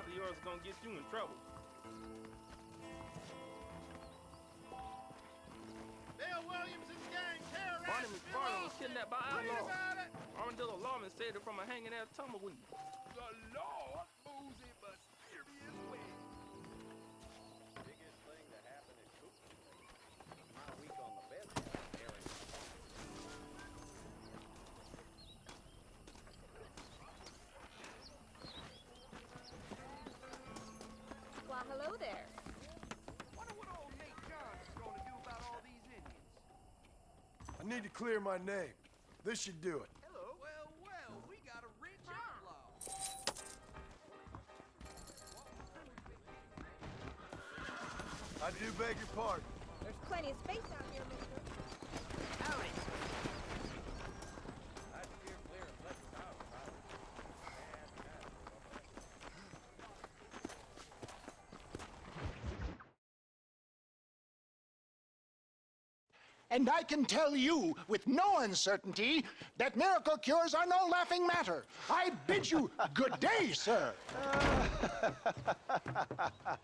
of yours is gonna get you in trouble. Dale Williams' gang terrorized Barney McFarland was kidnapped by outlaws. Armadillo lawmen saved her from a hanging-ass tumbleweed. The law moves in mysterious ways. Biggest thing to happen at Cooper. My week on the bed, Eric. Why, hello there. Wonder what old Nate Johns is gonna do about all these Indians. I need to clear my name. This should do it. Hello. Well, we got a rich outlaw. I do beg your pardon. There's plenty of space out here, mister. Alex. I'd steer clear of such a house. And I can tell you with no uncertainty that miracle cures are no laughing matter. I bid you good day, sir.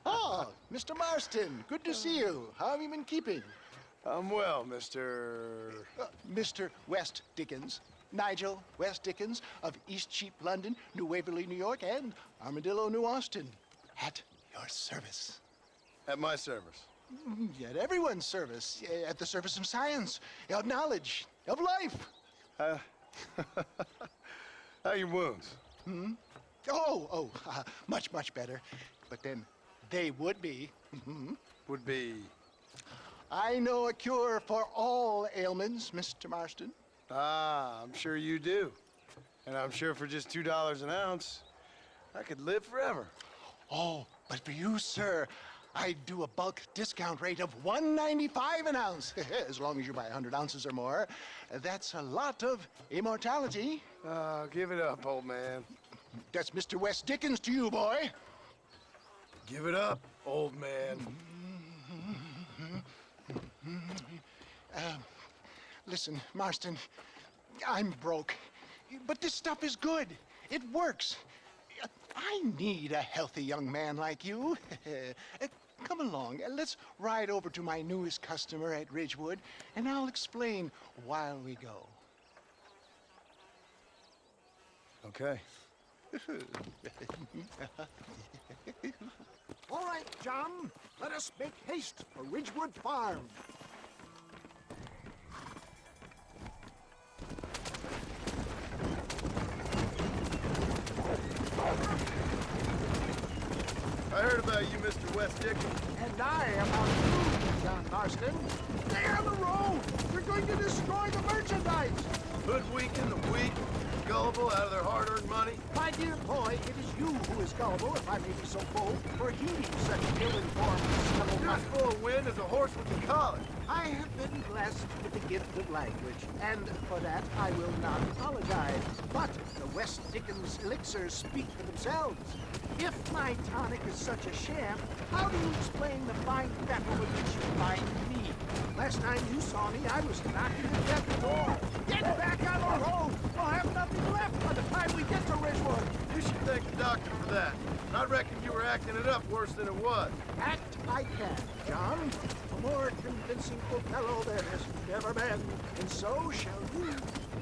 Oh, Mr. Marston, good to see you. How have you been keeping? I'm well, Mr. Mr. West Dickens, Nigel West Dickens of East Cheap, London, New Waverly, New York, and Armadillo, New Austin. At your service. At my service. At everyone's service. At the service of science, of knowledge, of life. How are your wounds? Much, much better. But then they would be. Would be... I know a cure for all ailments, Mr. Marston. Ah, I'm sure you do. And I'm sure for just $2 an ounce, I could live forever. Oh, but for you, sir, I do a bulk discount rate of $1.95 an ounce, as long as you buy 100 ounces or more. That's a lot of immortality. Give it up, old man. That's Mr. West Dickens to you, boy. Give it up, old man. Listen, Marston, I'm broke, but this stuff is good. It works. I need a healthy young man like you. Come along, let's ride over to my newest customer at Ridgewood, and I'll explain while we go. Okay. All right, John, let us make haste for Ridgewood Farm. I heard about you, Mr. West Dickens. And I am on you, John Marston. Stay on the road! We're going to destroy the merchandise! Hoodwinking the weak, gullible out of their hard-earned money. My dear boy, it is you who is gullible, if I may be so bold, for heeding such ill-informed You're as full of wind as a horse with the collar. I have been blessed with the gift of language, and for that I will not apologize. But the West Dickens elixirs speak for themselves. If my tonic is such a sham, how do you explain the fine battle with which you find me? Last time you saw me, I was knocking at death's door. Get back on the road! We'll have nothing left by the time we get to Ridgewood. You should thank the doctor for that. I reckon you were acting it up worse than it was. Act I can, John. A more convincing Othello there has never been. And so shall you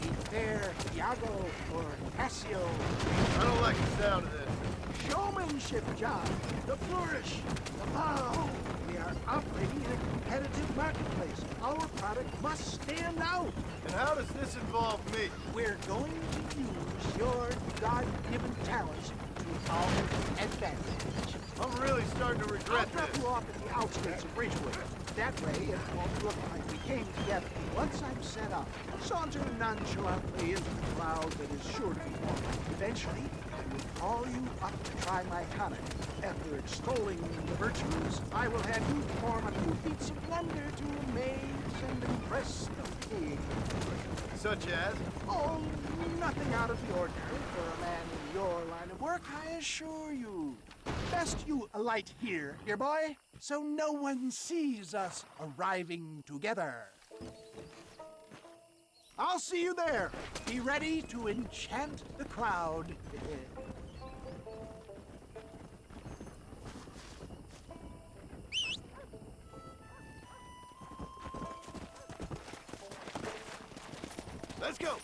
be fair Iago or Cassio. I don't like the sound of this. Showmanship, John. The flourish, the bow. We are operating in a competitive marketplace. Our product must stand out. And how does this involve me? We're going to use your God-given talents to our advantage. I'm really starting to I'll regret drop this. you off at the outskirts of Ridgewood. That way, it won't look like we came together. Once I'm set up, saunter nonchalantly into the crowd that is sure to be formed. Eventually, I will call you up to try my tonic. After extolling the virtues, I will have you perform a few feats of wonder to amaze and impress the king. Such as? Oh, nothing out of the ordinary for a man in your line of work, I assure you. Best you alight here, dear boy, so no one sees us arriving together. I'll see you there. Be ready to enchant the crowd. go.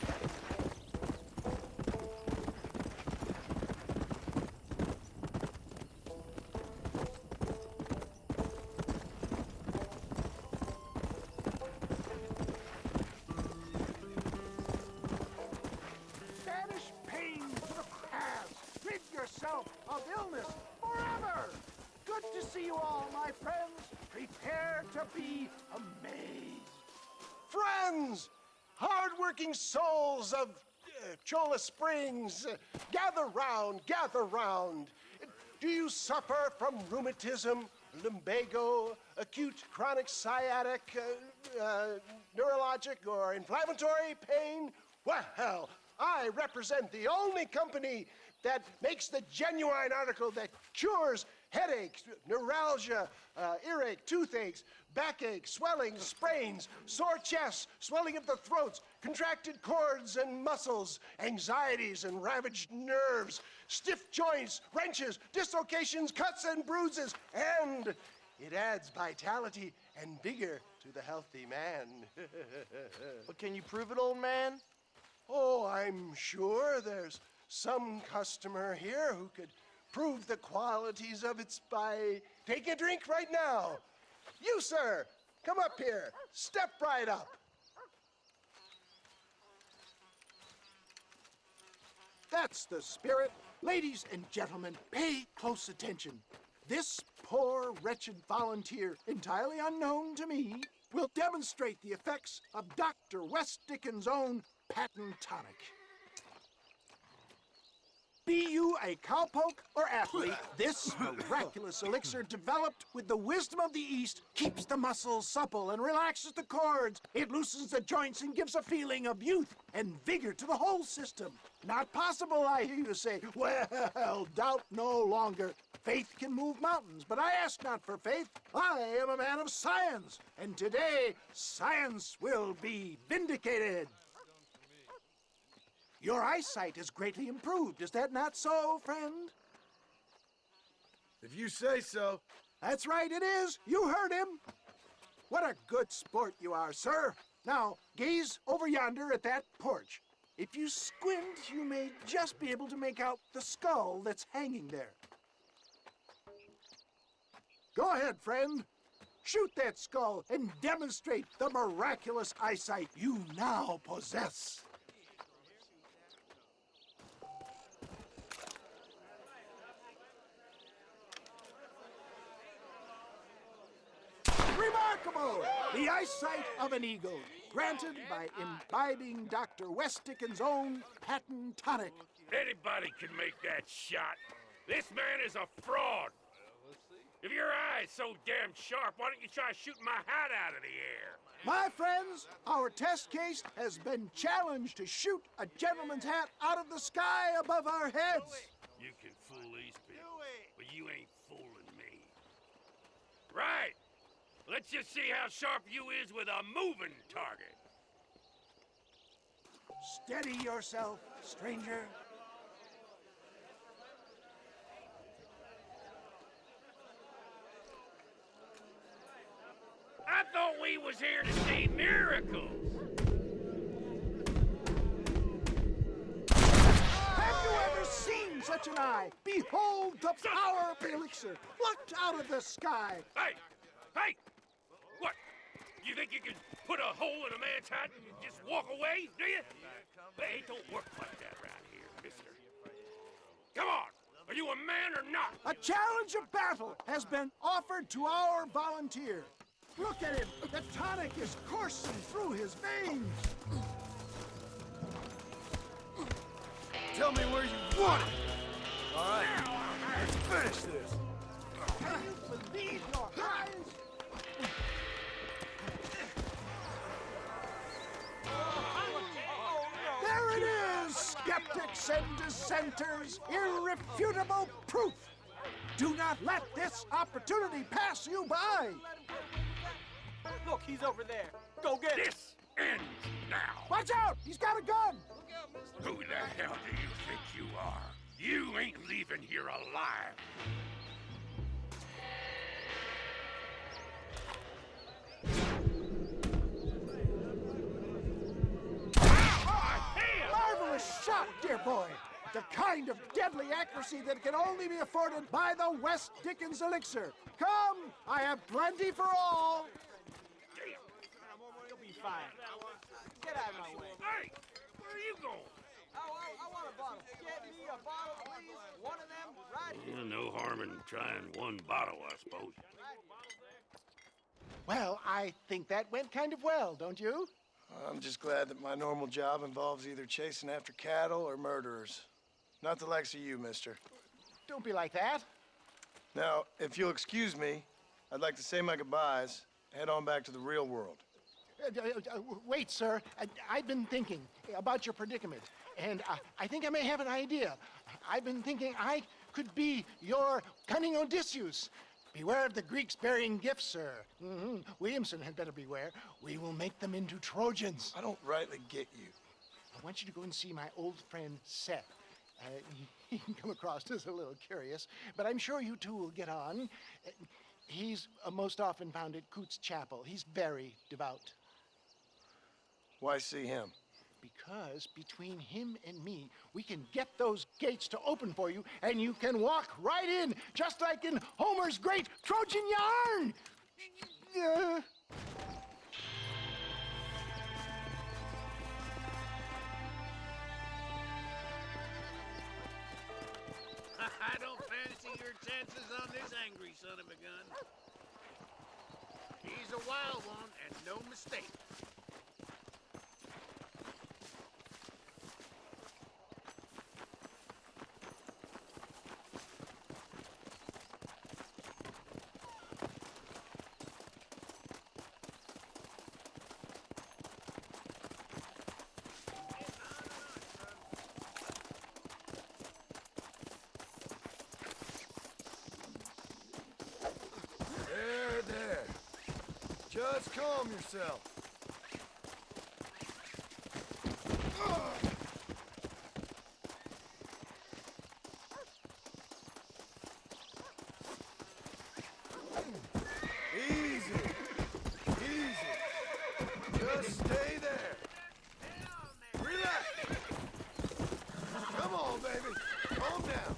Banish pain to the past. Rid yourself of illness forever. Good to see you all, my friends. Prepare to be amazed. Friends, hard-working souls of Cholla Springs, gather round, gather round. Do you suffer from rheumatism, lumbago, acute chronic sciatic, neurologic, or inflammatory pain? Well, I represent the only company that makes the genuine article that cures headaches, neuralgia, earache, toothaches, backache, swelling, sprains, sore chests, swelling of the throats, contracted cords and muscles, anxieties and ravaged nerves, stiff joints, wrenches, dislocations, cuts and bruises, and it adds vitality and vigor to the healthy man. But can you prove it, old man? Oh, I'm sure there's some customer here who could prove the qualities of it by taking a drink right now. You, sir, come up here. Step right up. That's the spirit. Ladies and gentlemen, pay close attention. This poor, wretched volunteer, entirely unknown to me, will demonstrate the effects of Dr. West Dickens' own patent tonic. Be you a cowpoke or athlete, this miraculous elixir developed with the wisdom of the East keeps the muscles supple and relaxes the cords. It loosens the joints and gives a feeling of youth and vigor to the whole system. Not possible, I hear you say. Well, doubt no longer. Faith can move mountains, but I ask not for faith. I am a man of science, and today science will be vindicated. Your eyesight is greatly improved. Is that not so, friend? If you say so. That's right, it is. You heard him. What a good sport you are, sir. Now, gaze over yonder at that porch. If you squint, you may just be able to make out the skull that's hanging there. Go ahead, friend. Shoot that skull and demonstrate the miraculous eyesight you now possess. Remarkable! The eyesight of an eagle, granted by imbibing Dr. West Dickens' own patent tonic. Anybody can make that shot. This man is a fraud. If your eye's so damn sharp, why don't you try shooting my hat out of the air? My friends, our test case has been challenged to shoot a gentleman's hat out of the sky above our heads. You can fool these people, but you ain't fooling me. Right. Let's just see how sharp you is with a moving target. Steady yourself, stranger. I thought we was here to see miracles. Have you ever seen such an eye? Behold the power of the elixir, plucked out of the sky. Hey! Hey! What? You think you can put a hole in a man's hat and just walk away, do you? Hey, it don't work like that around here, mister. Come on! Are you a man or not? A challenge of battle has been offered to our volunteer. Look at him. The tonic is coursing through his veins. Tell me where you want it. All right, let's finish this. Can you believe your eyes? There it is, skeptics and dissenters. Irrefutable proof. Do not let this opportunity pass you by. Look, he's over there. Go get it. This ends now. Watch out! He's got a gun! Who the hell do you think you are? You ain't leaving here alive. dear boy. The kind of deadly accuracy that can only be afforded by the West Dickens elixir. Come, I have plenty for all. You'll be fine. Get out of my way. Hey, where are you going? I want a bottle. Get me a bottle, please. One of them right here. No harm in trying one bottle, I suppose. Well, I think that went kind of well, don't you? I'm just glad that my normal job involves either chasing after cattle or murderers. Not the likes of you, mister. Don't be like that. Now, if you'll excuse me, I'd like to say my goodbyes, head on back to the real world. Wait, sir. I've been thinking about your predicament, and I think I may have an idea. I've been thinking I could be your cunning Odysseus. Beware of the Greeks bearing gifts, sir. Williamson had better beware. We will make them into Trojans. I don't rightly get you. I want you to go and see my old friend Seth. He can come across as a little curious, but I'm sure you two will get on. He's most often found at Coots Chapel. He's very devout. Why see him? Because between him and me, we can get those gates to open for you, and you can walk right in, just like in Homer's great Trojan yarn! I don't fancy your chances on this angry son of a gun. He's a wild one, and no mistake. There. Just calm yourself. Easy. Just stay there. Relax. Come on, baby. Calm down.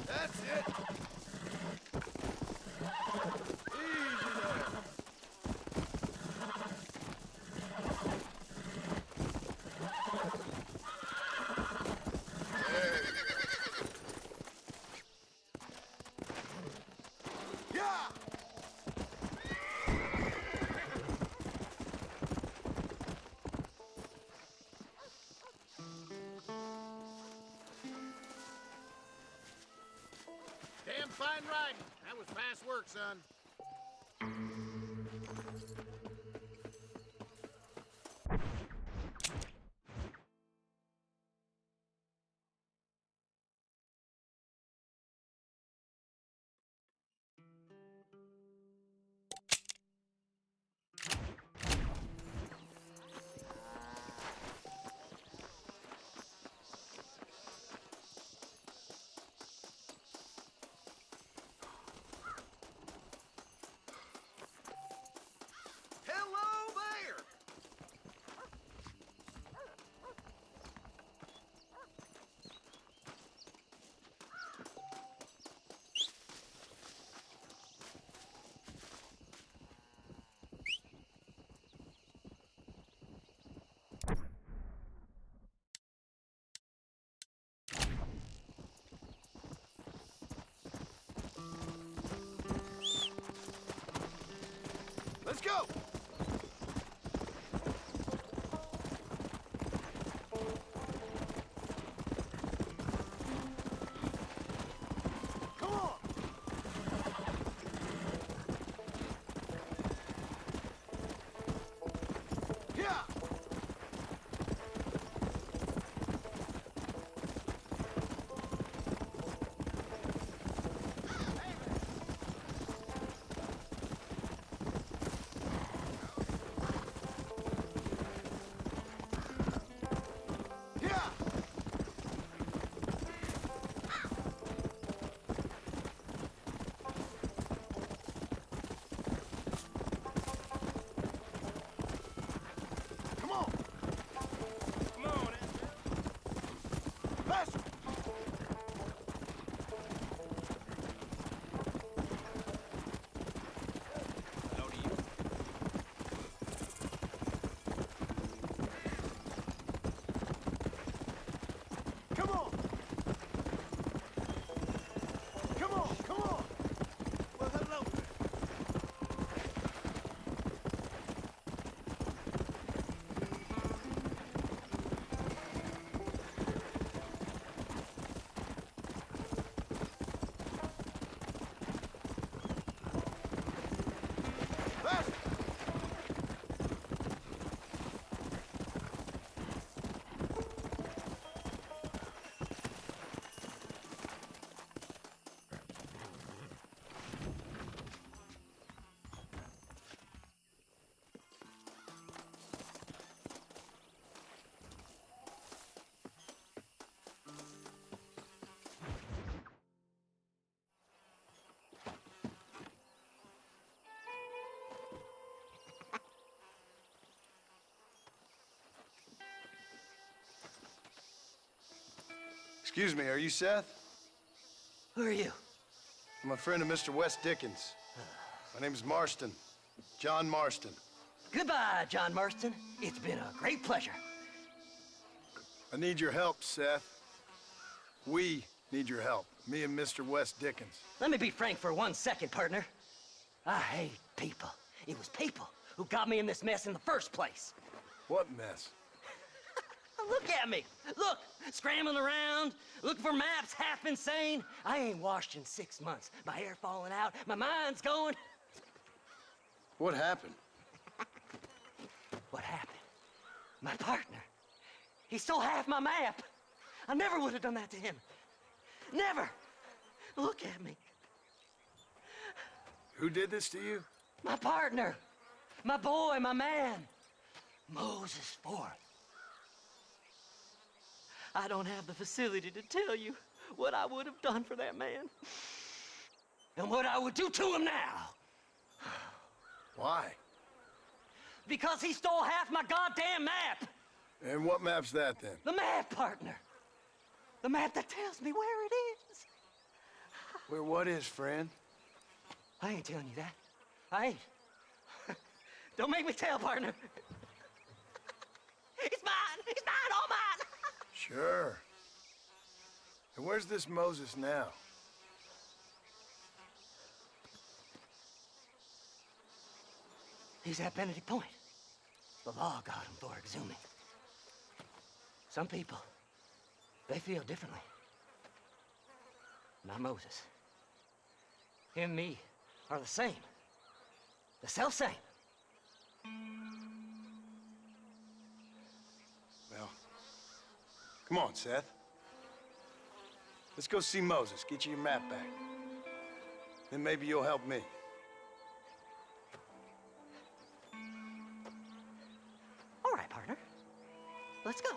That's it. Easy there. Yeah. Damn fine riding. That was fast work, son. Hello there! Let's go. Come on. Yeah. Excuse me, are you Seth? Who are you? I'm a friend of Mr. Wes Dickens. My name's Marston. John Marston. Goodbye, John Marston. It's been a great pleasure. I need your help, Seth. We need your help. Me and Mr. Wes Dickens. Let me be frank for 1 second, partner. I hate people. It was people who got me in this mess in the first place. What mess? Look at me. Look, scrambling around, looking for maps, half insane. I ain't washed in 6 months. My hair falling out, my mind's going. What happened? What happened? My partner. He stole half my map. I never would have done that to him. Never. Look at me. Who did this to you? My partner. My boy, my man. Moses Forth. I don't have the facility to tell you what I would have done for that man. And what I would do to him now. Why? Because he stole half my goddamn map. And what map's that then? The map, partner. The map that tells me where it is. Where what is, friend? I ain't telling you that. I ain't. Don't make me tell, partner. It's mine! It's mine! All mine! Sure. And where's this Moses now? He's at Benedict Point. The law got him for exhuming. Some people, they feel differently. Not Moses. Him and me are the same. The self-same. Well, come on, Seth. Let's go see Moses, get you your map back. Then maybe you'll help me. All right, partner. Let's go.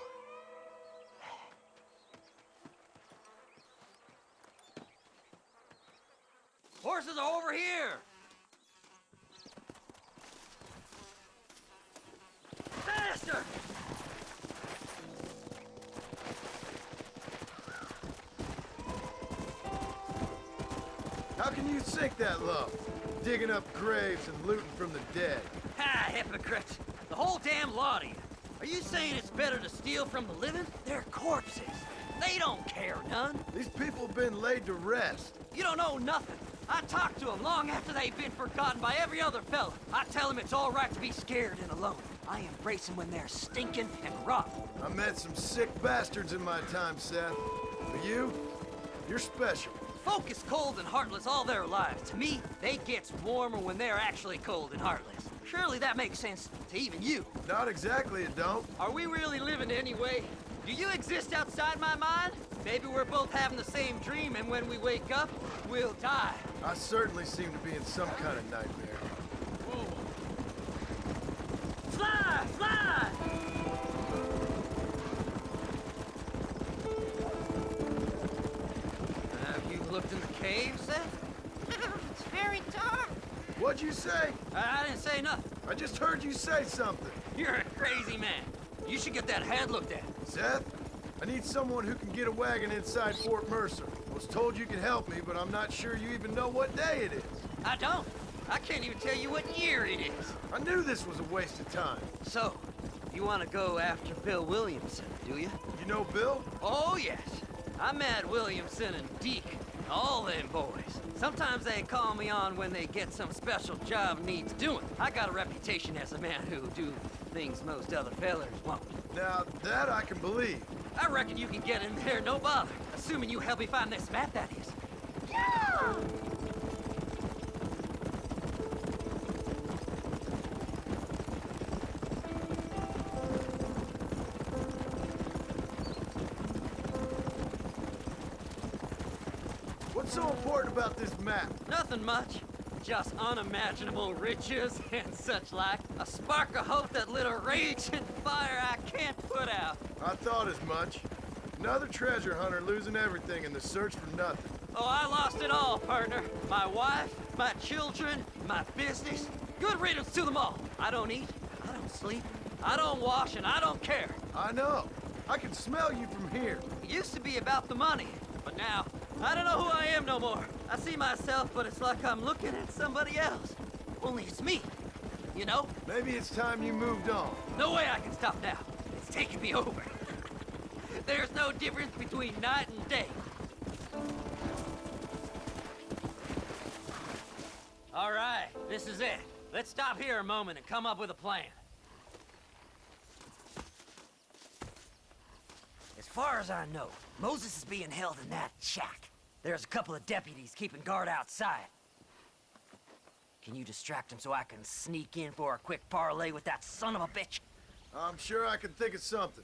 Horses are over here! Faster! How can you sink that low? Digging up graves and looting from the dead. Ha, hypocrite! The whole damn lot of you. Are you saying it's better to steal from the living? They're corpses. They don't care none. These people have been laid to rest. You don't know nothing. I talked to them long after they've been forgotten by every other fella. I tell them it's all right to be scared and alone. I embrace them when they're stinking and rotten. I met some sick bastards in my time, Seth. But you're special. Folk is cold and heartless all their lives. To me, they gets warmer when they're actually cold and heartless. Surely that makes sense to even you. Not exactly, it don't. Are we really living anyway? Do you exist outside my mind? Maybe we're both having the same dream, and when we wake up, we'll die. I certainly seem to be in some kind of nightmare. Fly! Fly! Have you looked in the cave, Seth? It's very dark. What'd you say? I didn't say nothing. I just heard you say something. You're a crazy man. You should get that head looked at. Seth, I need someone who can get a wagon inside Fort Mercer. I was told you could help me, but I'm not sure you even know what day it is. I don't. I can't even tell you what year it is. I knew this was a waste of time. So, you want to go after Bill Williamson, do you? You know Bill? Oh, yes. I met Williamson and Deke, all them boys. Sometimes they call me on when they get some special job needs doing. I got a reputation as a man who'll do things most other fellers won't. Now, that I can believe. I reckon you can get in there, no bother. Assuming you help me find this map, that is. Yeah! What's so important about this map? Nothing much. Just unimaginable riches and such like. A spark of hope that lit a raging fire I can't put out. I thought as much. Another treasure hunter losing everything in the search for nothing. Oh, I lost it all, partner. My wife, my children, my business. Good riddance to them all. I don't eat, I don't sleep, I don't wash, and I don't care. I know. I can smell you from here. It used to be about the money, but now, I don't know who I am no more. I see myself, but it's like I'm looking at somebody else. Only it's me, you know? Maybe it's time you moved on. No way I can stop now. It's taking me over. There's no difference between night and day. All right, this is it. Let's stop here a moment and come up with a plan. As far as I know, Moses is being held in that shack. There's a couple of deputies keeping guard outside. Can you distract him so I can sneak in for a quick parlay with that son of a bitch? I'm sure I can think of something.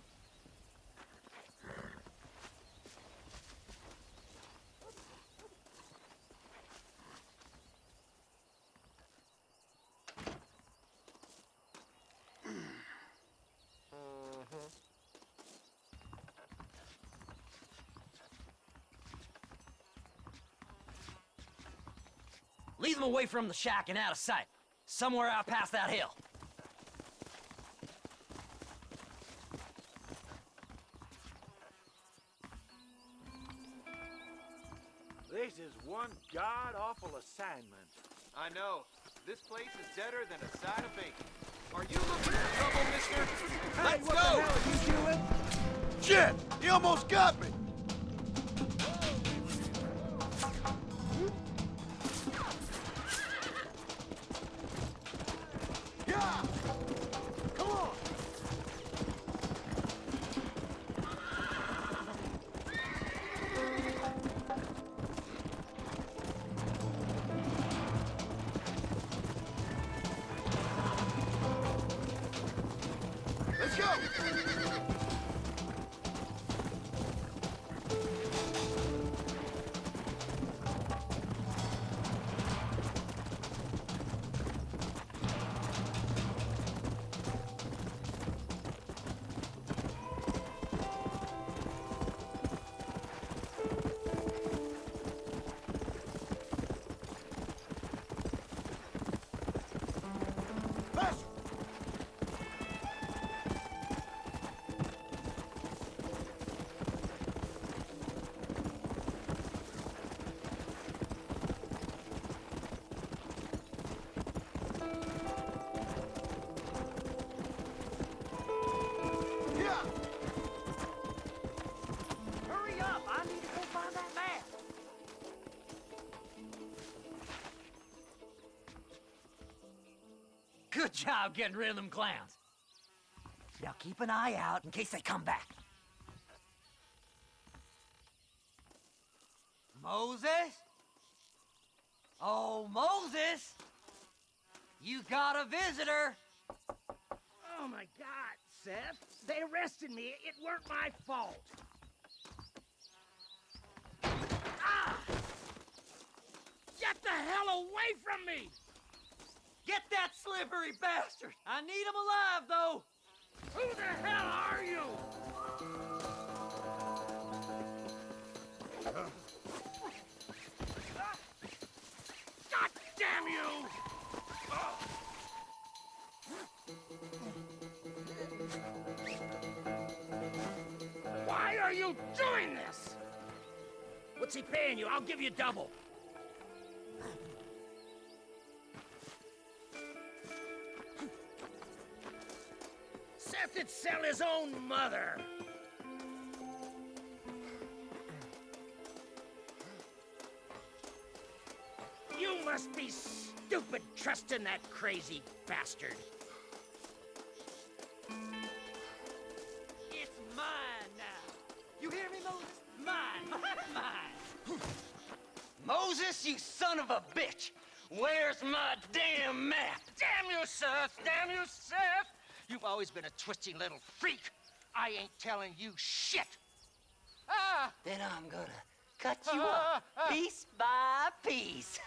Lead them away from the shack and out of sight. Somewhere out past that hill. This is one god-awful assignment. I know. This place is deader than a side of bacon. Are you looking for trouble, mister? Hey, Let's what go! the hell are you doing? Shit! He almost got me! Yeah! Come on! Let's go! Faster! Yeah! Hurry up! I need to go find that man. Good job getting rid of them clowns. Now keep an eye out in case they come back. Moses? Oh, Moses! You got a visitor! Oh my God, Seth! They arrested me. It weren't my fault. Ah! Get the hell away from me! Get that slippery bastard! I need him alive, though! Who the hell are you? God damn you! Why are you doing this? What's he paying you? I'll give you double. Seth could sell his own mother. You must be stupid trusting that crazy bastard. It's mine now. You hear me, Moses? Mine. Mine. Moses, you son of a bitch! Where's my damn map? Damn you, Seth! Damn you, Seth! You've always been a twisty little freak. I ain't telling you shit. Ah! Then I'm gonna cut you up piece by piece.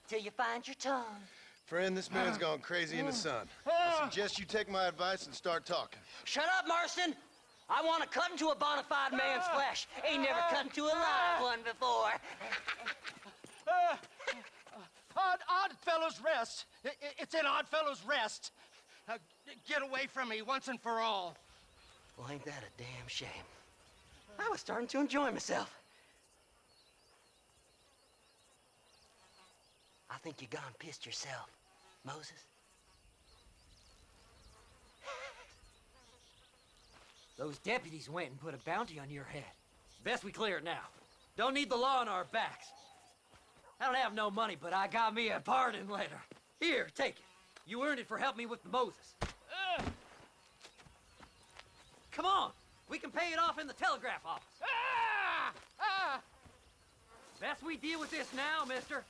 Till you find your tongue. Friend, this man's gone crazy in the sun. I suggest you take my advice and start talking. Shut up, Marston! I want to cut into a bona fide man's flesh. Ain't never cut into a live one before. Oddfellows Rest. It's in Oddfellows Rest. Now, get away from me once and for all. Well, ain't that a damn shame? I was starting to enjoy myself. I think you gone pissed yourself, Moses. Those deputies went and put a bounty on your head. Best we clear it now. Don't need the law on our backs. I don't have no money, but I got me a pardon letter. Here, take it. You earned it for helping me with the Moses. Come on, we can pay it off in the telegraph office. Best we deal with this now, mister.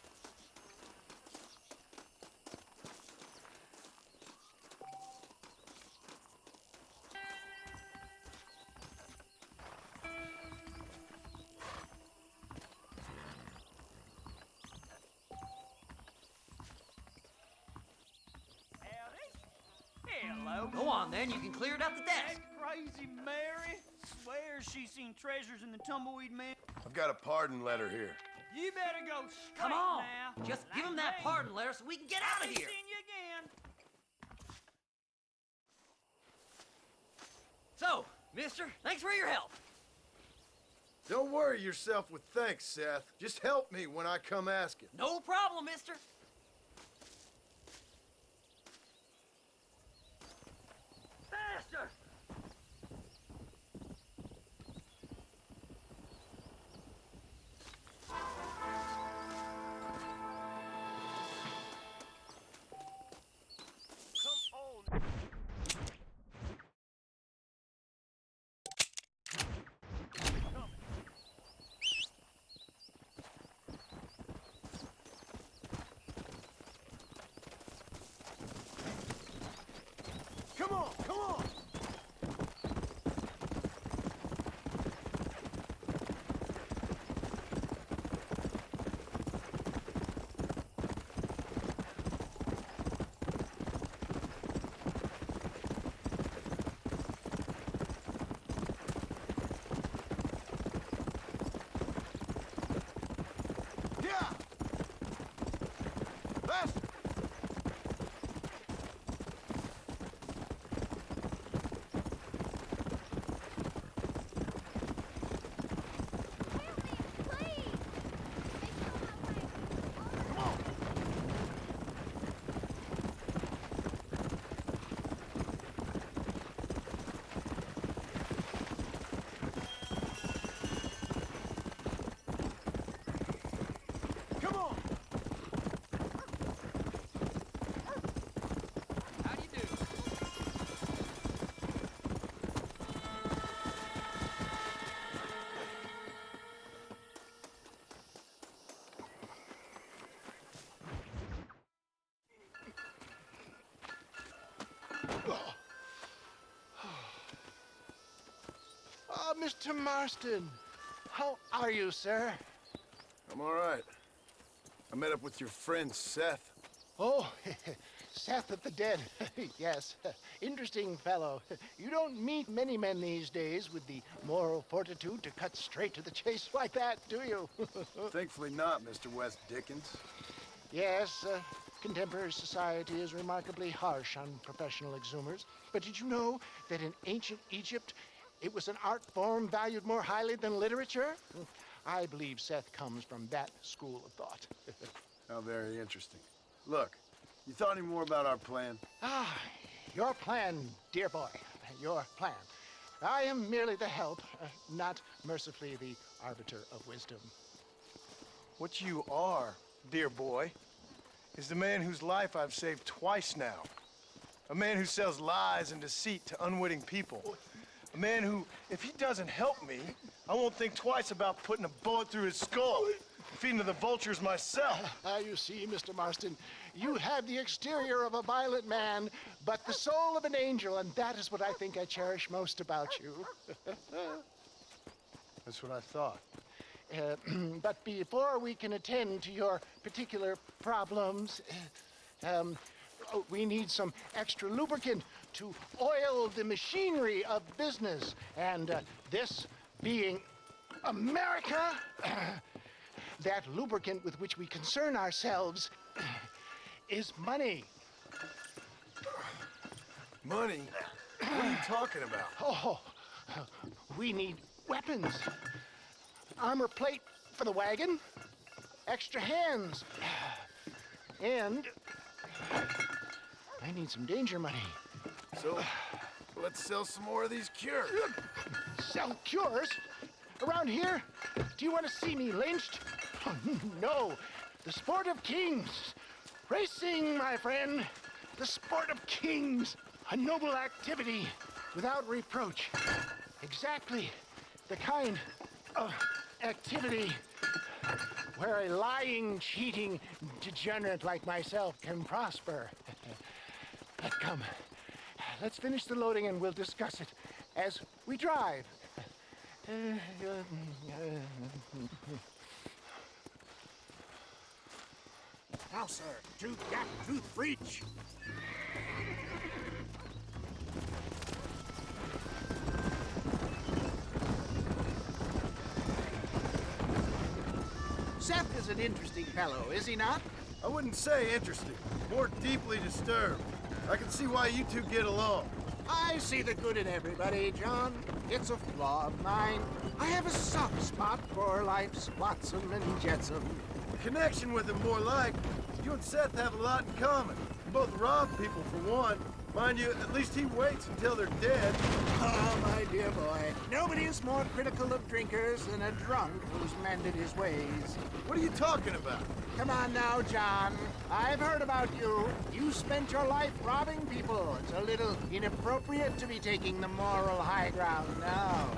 Hello. Go on, then. You can clear it up the desk. That crazy Mary swears she's seen treasures in the tumbleweed man. I've got a pardon letter here. You better go straight Come on. now. Just give him that pardon letter so we can get out of here. Seen you again. So, mister, thanks for your help. Don't worry yourself with thanks, Seth. Just help me when I come asking. No problem, mister. Faster! Come on, come on! Yeah! Faster! Come on! How do you do? Ah, Mr. Marston. How are you, sir? I'm all right. I met up with your friend, Seth. Oh, Seth of the Dead. Yes, interesting fellow. You don't meet many men these days with the moral fortitude to cut straight to the chase like that, do you? Thankfully not, Mr. West Dickens. Yes, contemporary society is remarkably harsh on professional exhumers. But did you know that in ancient Egypt, it was an art form valued more highly than literature? I believe Seth comes from that school of thought. How very interesting. Look, you thought any more about our plan? Ah, your plan, dear boy, your plan. I am merely the help, not mercifully the arbiter of wisdom. What you are, dear boy, is the man whose life I've saved twice now. A man who sells lies and deceit to unwitting people. A man who, if he doesn't help me, I won't think twice about putting a bullet through his skull, feeding to the vultures myself. You see, Mr. Marston, you have the exterior of a violent man, but the soul of an angel, and that is what I think I cherish most about you. That's what I thought. But before we can attend to your particular problems, we need some extra lubricant to oil the machinery of business. And this being America, that lubricant with which we concern ourselves is money. Money? What are you talking about? Oh, We need weapons. Armor plate for the wagon. Extra hands. And I need some danger money. So, let's sell some more of these cures. Sell cures? Around here? Do you want to see me lynched? Oh, no. The sport of kings. Racing, my friend. The sport of kings. A noble activity without reproach. Exactly the kind of activity where a lying, cheating degenerate like myself can prosper. Come, let's finish the loading and we'll discuss it as we drive. Now, sir, to Gap Tooth Breach. Seth is an interesting fellow, is he not? I wouldn't say interesting, more deeply disturbed. I can see why you two get along. I see the good in everybody, John. It's a flaw of mine. I have a soft spot for life's flotsam and jetsam. The connection with him more like, you and Seth have a lot in common. You both rob people for one. Mind you, at least he waits until they're dead. Oh, my dear boy. Nobody is more critical of drinkers than a drunk who's mended his ways. What are you talking about? Come on now, John. I've heard about you. You spent your life robbing people. It's a little inappropriate to be taking the moral high ground now.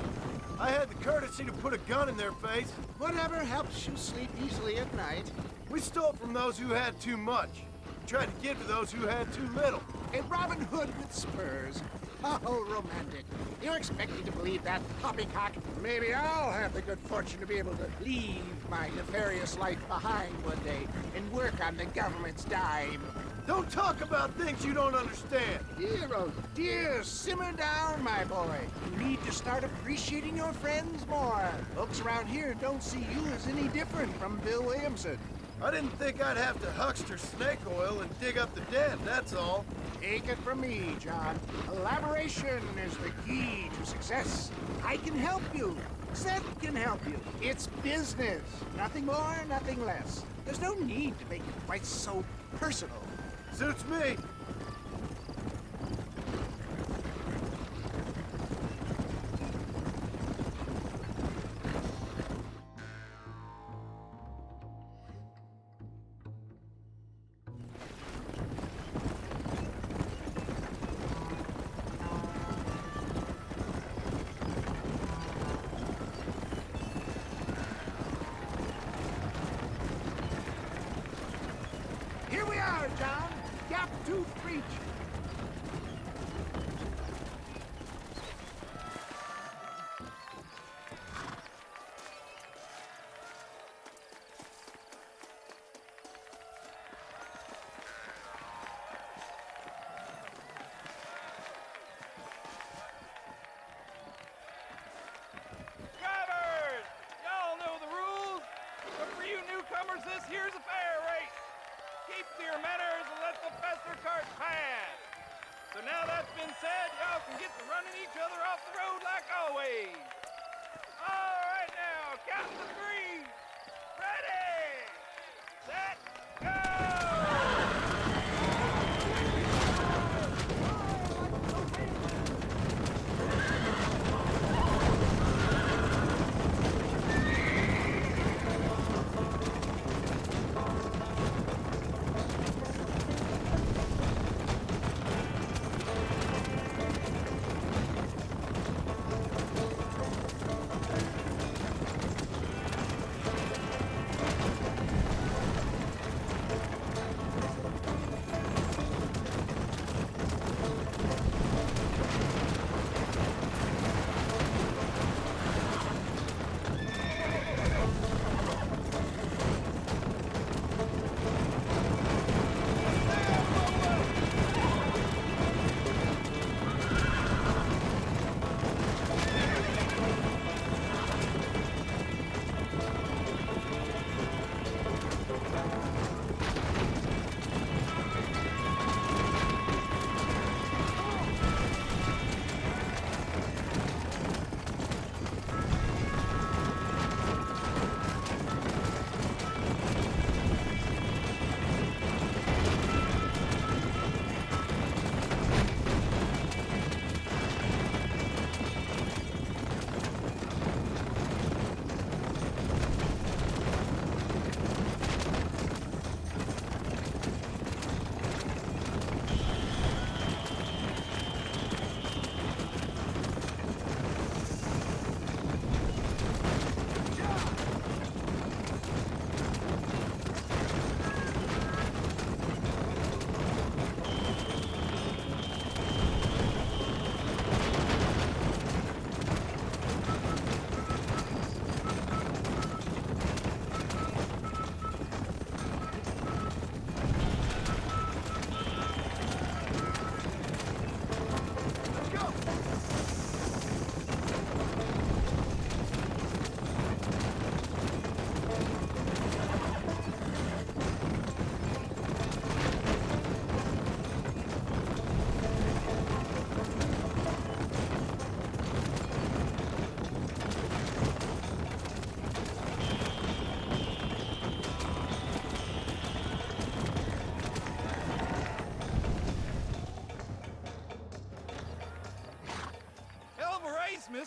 I had the courtesy to put a gun in their face. Whatever helps you sleep easily at night. We stole from those who had too much. We tried to give to those who had too little. A Robin Hood with spurs. Oh, romantic. You expect me to believe that poppycock? Maybe I'll have the good fortune to be able to leave my nefarious life behind one day and work on the government's dime. Don't talk about things you don't understand. Dear, oh dear, simmer down, my boy. You need to start appreciating your friends more. Folks around here don't see you as any different from Bill Williamson. I didn't think I'd have to huckster snake oil and dig up the dead, that's all. Take it from me, John. Collaboration is the key to success. I can help you. Seth can help you. It's business. Nothing more, nothing less. There's no need to make it quite so personal. Suits me. Here we are, John. Gap Tooth Breach. Drivers! Y'all know the rules. But for you newcomers, this here's a fair race. Keep to your manners and let the faster cart pass. So now that's been said, y'all can get to running each other off the road like always. All right now, count to three. Ready, set, go!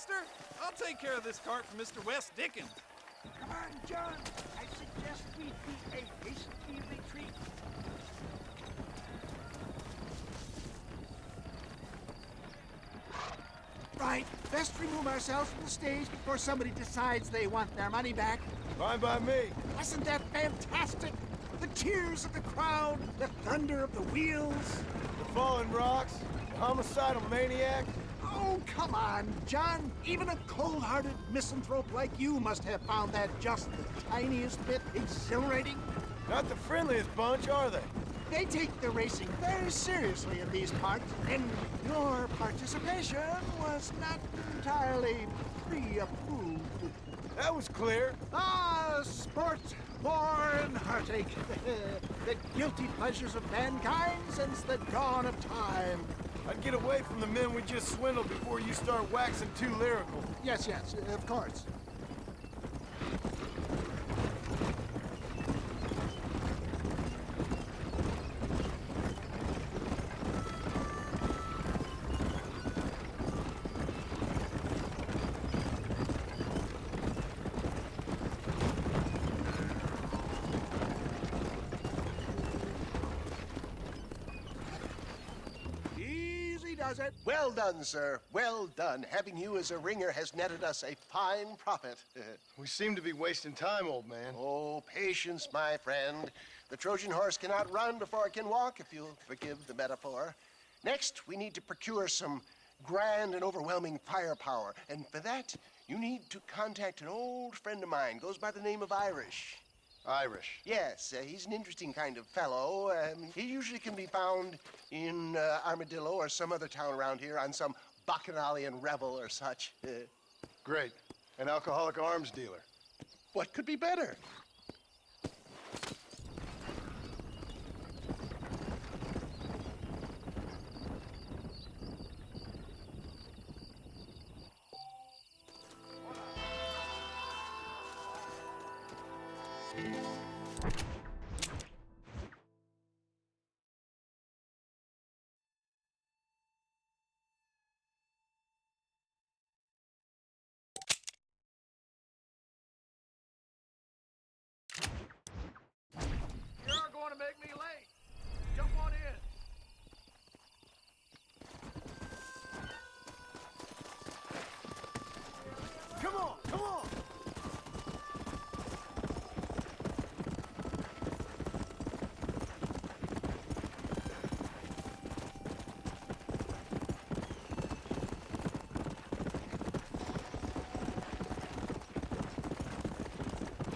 mister? I'll take care of this cart for Mr. Wes Dickens. Come on, John. I suggest we beat a hasty retreat. Right. Best remove ourselves from the stage before somebody decides they want their money back. Fine by me. Wasn't that fantastic? The cheers of the crowd, the thunder of the wheels. The falling rocks, the homicidal maniac. Oh, come on, John. Even a cold-hearted misanthrope like you must have found that just the tiniest bit exhilarating. Not the friendliest bunch, are they? They take the racing very seriously in these parts, and your participation was not entirely pre-approved. That was clear. Ah, sport, war, and heartache. The guilty pleasures of mankind since the dawn of time. I'd get away from the men we just swindled before you start waxing too lyrical. Yes, of course. Does it? Well done, sir. Well done. Having you as a ringer has netted us a fine profit. We seem to be wasting time, old man. Oh, patience, my friend. The Trojan horse cannot run before it can walk, if you'll forgive the metaphor. Next, we need to procure some grand and overwhelming firepower. And for that, you need to contact an old friend of mine. Goes by the name of Irish. Irish. Yes, he's an interesting kind of fellow. He usually can be found in Armadillo or some other town around here on some bacchanalian revel or such. Great. An alcoholic arms dealer. What could be better? You're going to make me late. Jump on in. Come on, come on!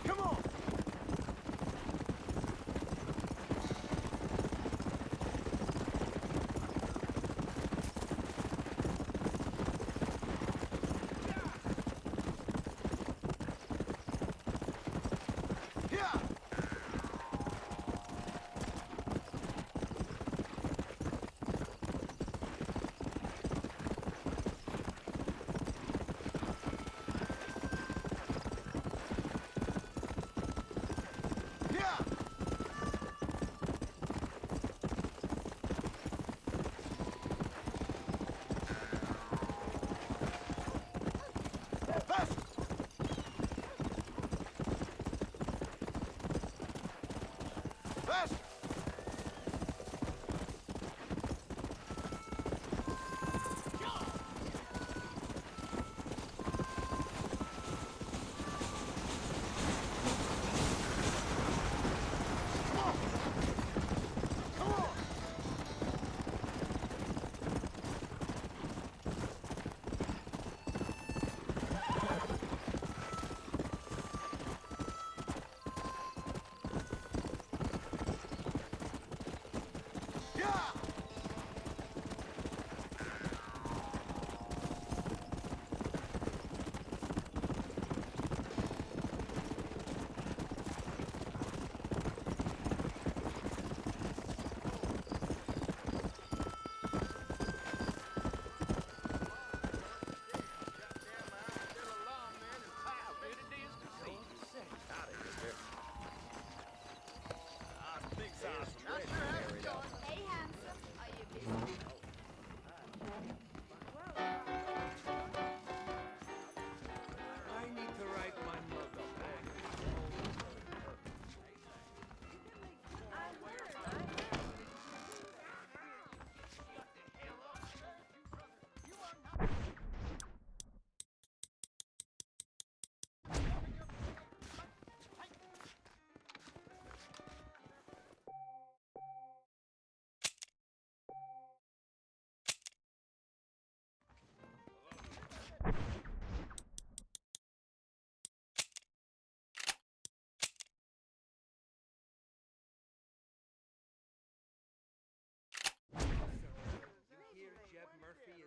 Come on!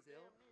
still